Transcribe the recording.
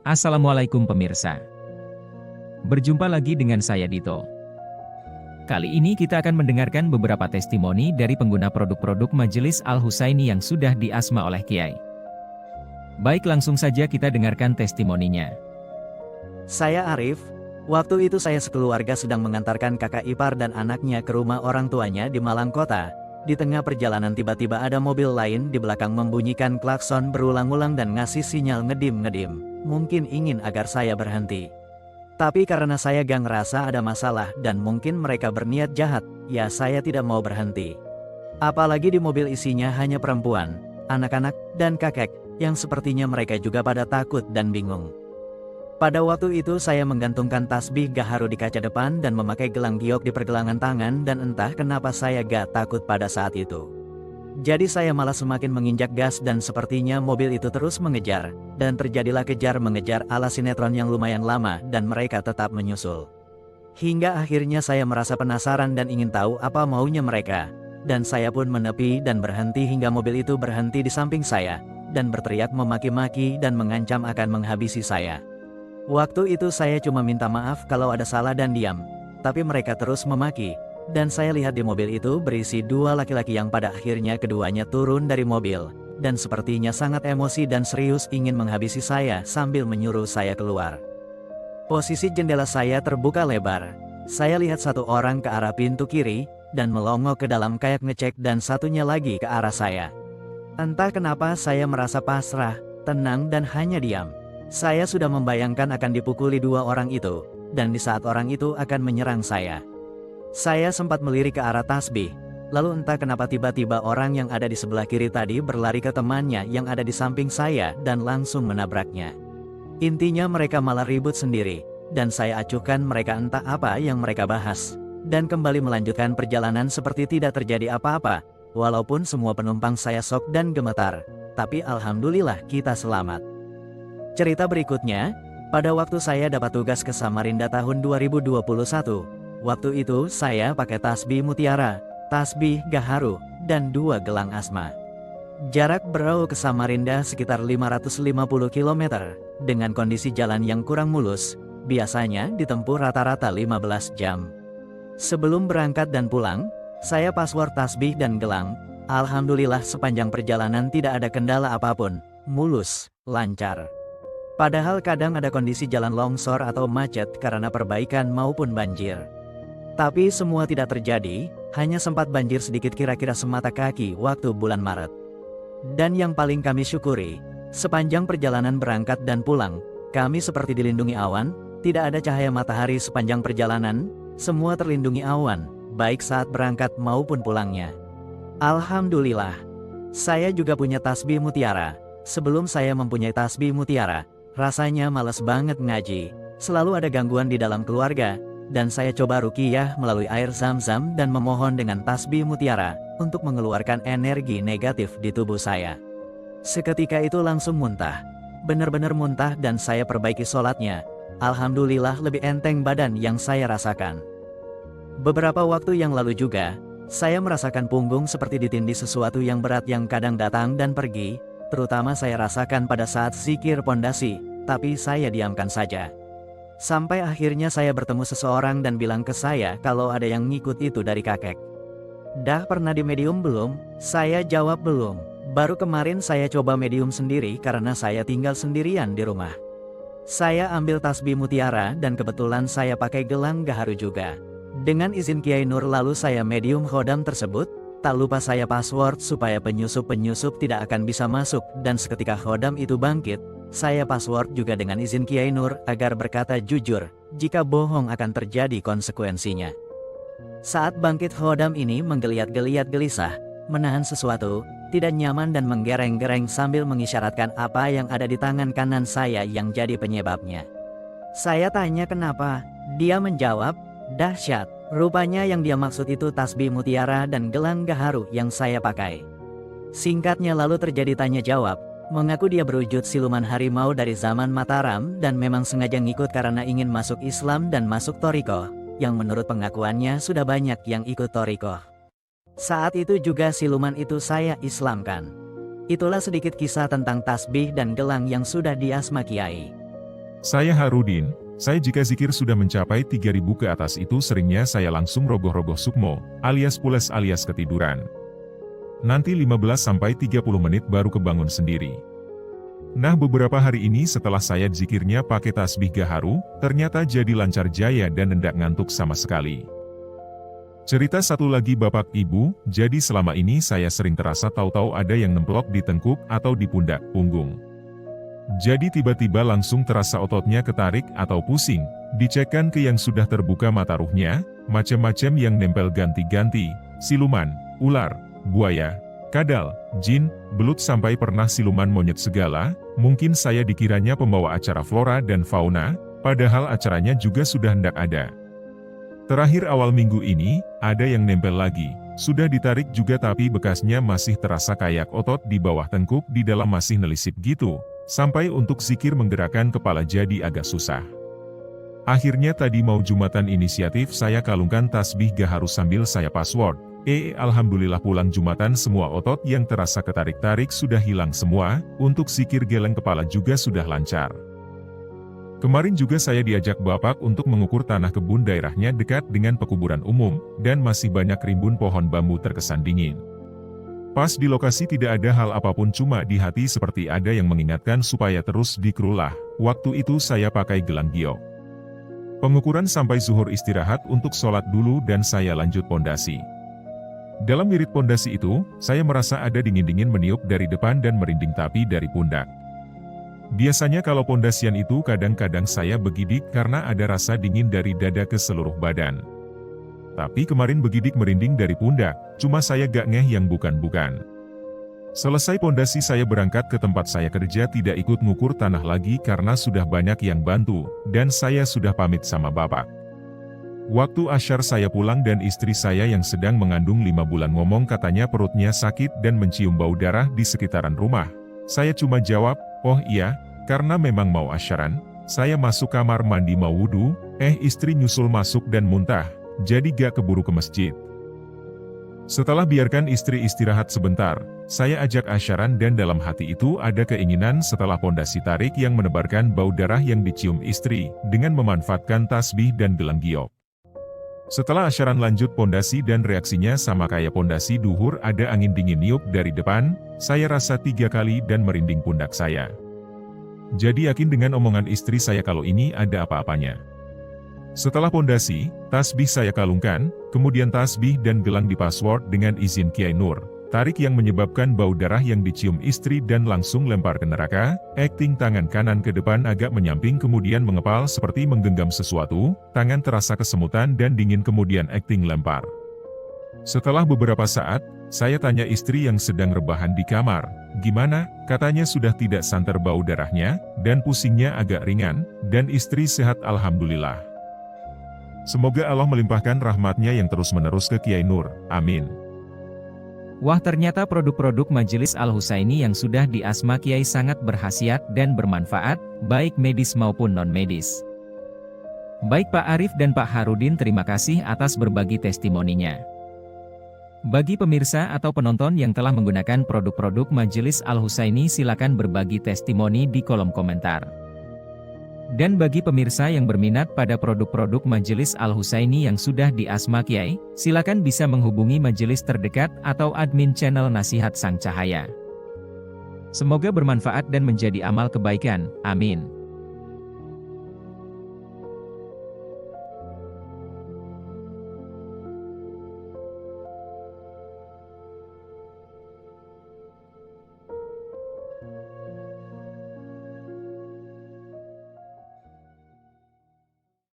Assalamualaikum pemirsa. Berjumpa lagi dengan saya Dito. Kali ini kita akan mendengarkan beberapa testimoni dari pengguna produk-produk Majelis Al-Husaini yang sudah diasma oleh Kiai. Baik, langsung saja kita dengarkan testimoninya. Saya Arif. Waktu itu saya sekeluarga sedang mengantarkan kakak ipar dan anaknya ke rumah orang tuanya di Malang Kota. Di tengah perjalanan tiba-tiba ada mobil lain di belakang membunyikan klakson berulang-ulang dan ngasih sinyal ngedim-ngedim. Mungkin ingin agar saya berhenti. Tapi karena saya gak ngerasa ada masalah dan mungkin mereka berniat jahat, ya saya tidak mau berhenti. Apalagi di mobil isinya hanya perempuan, anak-anak, dan kakek, yang sepertinya mereka juga pada takut dan bingung. Pada waktu itu saya menggantungkan tasbih gaharu di kaca depan dan memakai gelang giok di pergelangan tangan dan entah kenapa saya gak takut pada saat itu. Jadi saya malah semakin menginjak gas dan sepertinya mobil itu terus mengejar, dan terjadilah kejar-mengejar ala sinetron yang lumayan lama dan mereka tetap menyusul. Hingga akhirnya saya merasa penasaran dan ingin tahu apa maunya mereka, dan saya pun menepi dan berhenti hingga mobil itu berhenti di samping saya, dan berteriak memaki-maki dan mengancam akan menghabisi saya. Waktu itu saya cuma minta maaf kalau ada salah dan diam, tapi mereka terus memaki, dan saya lihat di mobil itu berisi dua laki-laki yang pada akhirnya keduanya turun dari mobil, dan sepertinya sangat emosi dan serius ingin menghabisi saya sambil menyuruh saya keluar. Posisi jendela saya terbuka lebar, saya lihat satu orang ke arah pintu kiri, dan melongo ke dalam kayak ngecek dan satunya lagi ke arah saya. Entah kenapa saya merasa pasrah, tenang dan hanya diam. Saya sudah membayangkan akan dipukuli dua orang itu, dan di saat orang itu akan menyerang saya. Saya sempat melirik ke arah tasbih, lalu entah kenapa tiba-tiba orang yang ada di sebelah kiri tadi berlari ke temannya yang ada di samping saya dan langsung menabraknya. Intinya mereka malah ribut sendiri, dan saya acuhkan mereka entah apa yang mereka bahas, dan kembali melanjutkan perjalanan seperti tidak terjadi apa-apa, walaupun semua penumpang saya shock dan gemetar, tapi alhamdulillah kita selamat. Cerita berikutnya, pada waktu saya dapat tugas ke Samarinda tahun 2021, waktu itu saya pakai tasbih mutiara, tasbih gaharu, dan dua gelang asma. Jarak Berau ke Samarinda sekitar 550 km, dengan kondisi jalan yang kurang mulus, biasanya ditempuh rata-rata 15 jam. Sebelum berangkat dan pulang, saya password tasbih dan gelang. Alhamdulillah sepanjang perjalanan tidak ada kendala apapun, mulus, lancar. Padahal kadang ada kondisi jalan longsor atau macet karena perbaikan maupun banjir. Tapi semua tidak terjadi, hanya sempat banjir sedikit kira-kira semata kaki waktu bulan Maret. Dan yang paling kami syukuri, sepanjang perjalanan berangkat dan pulang, kami seperti dilindungi awan, tidak ada cahaya matahari sepanjang perjalanan, semua terlindungi awan, baik saat berangkat maupun pulangnya. Alhamdulillah. Saya juga punya tasbih mutiara. Sebelum saya mempunyai tasbih mutiara, rasanya malas banget ngaji, selalu ada gangguan di dalam keluarga, dan saya coba ruqyah melalui air zam-zam dan memohon dengan tasbih mutiara, untuk mengeluarkan energi negatif di tubuh saya. Seketika itu langsung muntah, benar-benar muntah dan saya perbaiki sholatnya, alhamdulillah lebih enteng badan yang saya rasakan. Beberapa waktu yang lalu juga, saya merasakan punggung seperti ditindih sesuatu yang berat yang kadang datang dan pergi, terutama saya rasakan pada saat zikir pondasi, tapi saya diamkan saja. Sampai akhirnya saya bertemu seseorang dan bilang ke saya kalau ada yang ngikut itu dari kakek. Dah pernah di medium belum? Saya jawab belum. Baru kemarin saya coba medium sendiri karena saya tinggal sendirian di rumah. Saya ambil tasbih mutiara dan kebetulan saya pakai gelang gaharu juga. Dengan izin Kiai Nur lalu saya medium khodam tersebut. Tak lupa saya password supaya penyusup-penyusup tidak akan bisa masuk dan seketika khodam itu bangkit, saya password juga dengan izin Kiai Nur agar berkata jujur, jika bohong akan terjadi konsekuensinya. Saat bangkit khodam ini menggeliat-geliat gelisah, menahan sesuatu, tidak nyaman dan menggereng-gereng sambil mengisyaratkan apa yang ada di tangan kanan saya yang jadi penyebabnya. Saya tanya kenapa, dia menjawab, dahsyat. Rupanya yang dia maksud itu tasbih mutiara dan gelang gaharu yang saya pakai. Singkatnya lalu terjadi tanya jawab, mengaku dia berwujud siluman harimau dari zaman Mataram dan memang sengaja ngikut karena ingin masuk Islam dan masuk Thoriqoh, yang menurut pengakuannya sudah banyak yang ikut Thoriqoh. Saat itu juga siluman itu saya Islamkan. Itulah sedikit kisah tentang tasbih dan gelang yang sudah diasma Kiai. Saya Harudin. Saya jika zikir sudah mencapai 3.000 ke atas itu seringnya saya langsung rogoh-rogoh sukmo, alias pules alias ketiduran. Nanti 15-30 menit baru kebangun sendiri. Nah beberapa hari ini setelah saya zikirnya pakai tasbih gaharu, ternyata jadi lancar jaya dan hendak ngantuk sama sekali. Cerita satu lagi Bapak Ibu, jadi selama ini saya sering terasa tahu-tahu ada yang nemplok di tengkuk atau di pundak, punggung. Jadi tiba-tiba langsung terasa ototnya ketarik atau pusing, dicekkan ke yang sudah terbuka mata ruhnya, macam-macam yang nempel ganti-ganti, siluman, ular, buaya, kadal, jin, belut sampai pernah siluman monyet segala, mungkin saya dikiranya pembawa acara flora dan fauna, padahal acaranya juga sudah hendak ada. Terakhir awal minggu ini, ada yang nempel lagi, sudah ditarik juga tapi bekasnya masih terasa kayak otot di bawah tengkuk di dalam masih nelisip gitu. Sampai untuk zikir menggerakkan kepala jadi agak susah. Akhirnya tadi mau Jumatan inisiatif saya kalungkan tasbih gaharu sambil saya password. Alhamdulillah pulang Jumatan semua otot yang terasa ketarik-tarik sudah hilang semua, untuk zikir geleng kepala juga sudah lancar. Kemarin juga saya diajak Bapak untuk mengukur tanah kebun daerahnya dekat dengan pekuburan umum, dan masih banyak rimbun pohon bambu terkesan dingin. Pas di lokasi tidak ada hal apapun cuma di hati seperti ada yang mengingatkan supaya terus dikerulah, waktu itu saya pakai gelang giok. Pengukuran sampai zuhur istirahat untuk sholat dulu dan saya lanjut pondasi. Dalam wirid pondasi itu, saya merasa ada dingin-dingin meniup dari depan dan merinding tapi dari pundak. Biasanya kalau pondasian itu kadang-kadang saya begidik karena ada rasa dingin dari dada ke seluruh badan. Tapi kemarin begidik merinding dari pundak, cuma saya gak ngeh yang bukan-bukan. Selesai pondasi saya berangkat ke tempat saya kerja tidak ikut ngukur tanah lagi karena sudah banyak yang bantu, dan saya sudah pamit sama Bapak. Waktu asyar saya pulang dan istri saya yang sedang mengandung 5 bulan ngomong katanya perutnya sakit dan mencium bau darah di sekitaran rumah. Saya cuma jawab, oh iya, karena memang mau asyaran, saya masuk kamar mandi mau wudhu, istri nyusul masuk dan muntah. Jadi gak keburu ke masjid. Setelah biarkan istri istirahat sebentar, saya ajak asyaran dan dalam hati itu ada keinginan setelah pondasi tarik yang menebarkan bau darah yang dicium istri, dengan memanfaatkan tasbih dan gelang giok. Setelah asyaran lanjut pondasi dan reaksinya sama kayak pondasi duhur ada angin dingin niup dari depan, saya rasa 3 kali dan merinding pundak saya. Jadi yakin dengan omongan istri saya kalau ini ada apa-apanya. Setelah pondasi, tasbih saya kalungkan, kemudian tasbih dan gelang dipassword dengan izin Kiai Nur, tarik yang menyebabkan bau darah yang dicium istri dan langsung lempar ke neraka, acting tangan kanan ke depan agak menyamping kemudian mengepal seperti menggenggam sesuatu, tangan terasa kesemutan dan dingin kemudian acting lempar. Setelah beberapa saat, saya tanya istri yang sedang rebahan di kamar, gimana? Katanya sudah tidak santer bau darahnya, dan pusingnya agak ringan, dan istri sehat alhamdulillah. Semoga Allah melimpahkan rahmatnya yang terus-menerus ke Kiai Nur, amin. Wah ternyata produk-produk Majelis Al-Husaini yang sudah diasma Kiai sangat berkhasiat dan bermanfaat, baik medis maupun non-medis. Baik Pak Arif dan Pak Harudin terima kasih atas berbagi testimoninya. Bagi pemirsa atau penonton yang telah menggunakan produk-produk Majelis Al-Husaini silakan berbagi testimoni di kolom komentar. Dan bagi pemirsa yang berminat pada produk-produk Majelis Al-Husaini yang sudah diasma Kiai, silakan bisa menghubungi majelis terdekat atau admin channel Nasihat Sang Cahaya. Semoga bermanfaat dan menjadi amal kebaikan, amin.